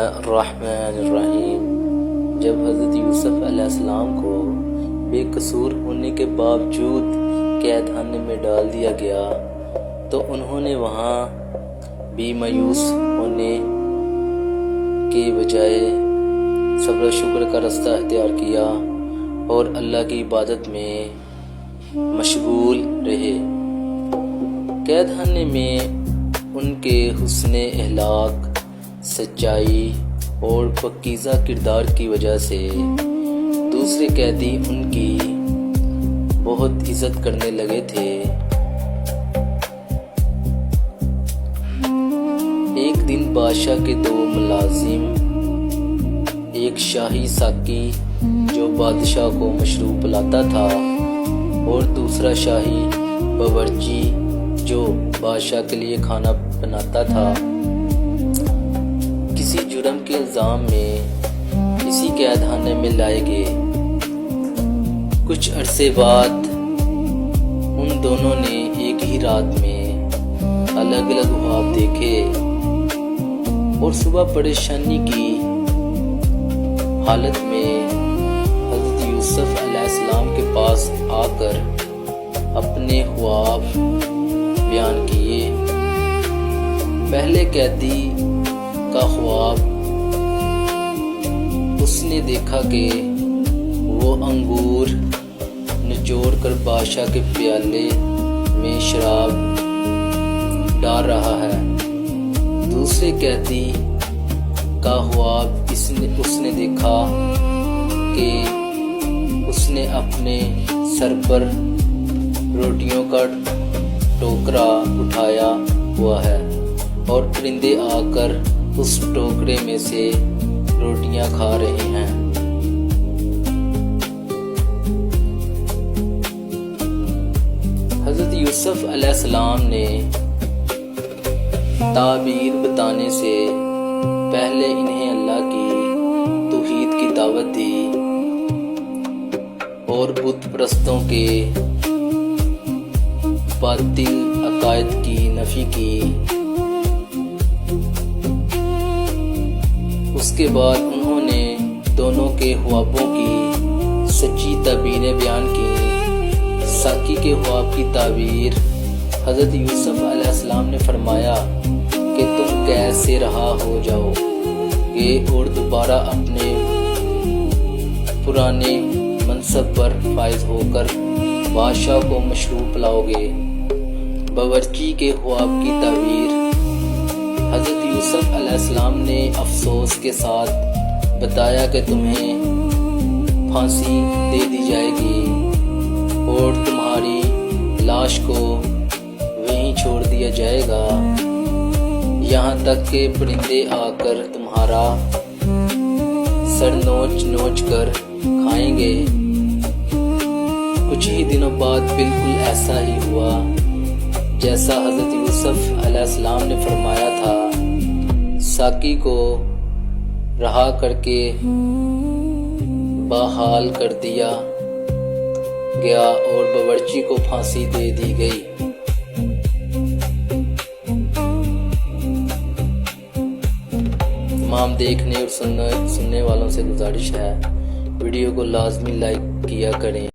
اللہ الرحمن الرحیم۔ جب حضرت یوسف علیہ السلام کو بے قصور ہونے کے باوجود قید خانے میں ڈال دیا گیا تو انہوں نے وہاں بھی مایوس ہونے کے بجائے صبر و شکر کا راستہ اختیار کیا اور اللہ کی عبادت میں مشغول رہے۔ قید خانے میں ان کے حسن اخلاق، سچائی اور پاکیزہ کردار کی وجہ سے دوسرے قیدی ان کی بہت عزت کرنے لگے تھے۔ ایک دن بادشاہ کے دو ملازم، ایک شاہی ساقی جو بادشاہ کو مشروب پلاتا تھا اور دوسرا شاہی باورچی جو بادشاہ کے لیے کھانا بناتا تھا، کسی جرم کے الزام میں اسی قید خانے میں لائے گئے۔ کچھ عرصے بعد ان دونوں نے ایک ہی رات میں الگ الگ خواب دیکھے اور صبح پریشانی کی حالت میں حضرت یوسف علیہ السلام کے پاس آ کر اپنے خواب بیان کیے۔ پہلے قیدی کا خواب، اس نے دیکھا کہ وہ انگور نچوڑ کر بادشاہ کے پیالے میں شراب ڈال رہا ہے۔ دوسرے قیدی کا خواب، اس نے دیکھا کہ اس نے اپنے سر پر روٹیوں کا ٹوکرا اٹھایا ہوا ہے اور پرندے آ کر اس ٹوکرے میں سے روٹیاں کھا رہے ہیں۔ حضرت یوسف علیہ السلام نے تعبیر بتانے سے پہلے انہیں اللہ کی توحید کی دعوت دی اور بت پرستوں کے باطل عقائد کی نفی کی۔ اس کے بعد انہوں نے دونوں کے خوابوں کی سچی تعبیریں بیان کی۔ ساقی کے خواب کی تعبیر، حضرت یوسف علیہ السلام نے فرمایا کہ تم قید سے رہا ہو جاؤ گے اور دوبارہ اپنے پرانے منصب پر فائز ہو کر بادشاہ کو مشروب پلاؤ گے۔ باورچی کے خواب کی تعبیر، حضرت یوسف علیہ السلام نے افسوس کے ساتھ بتایا کہ تمہیں پھانسی دے دی جائے گی اور تمہاری لاش کو وہیں چھوڑ دیا جائے گا، یہاں تک کہ پرندے آ کر تمہارا سر نوچ نوچ کر کھائیں گے۔ کچھ ہی دنوں بعد بالکل ایسا ہی ہوا جیسا حضرت یوسف علیہ السلام نے فرمایا تھا۔ ساقی کو رہا کر کے بحال کر دیا گیا اور باورچی کو پھانسی دے دی گئی۔ تمام دیکھنے اور سننے والوں سے گزارش ہے ویڈیو کو لازمی لائک کیا کریں۔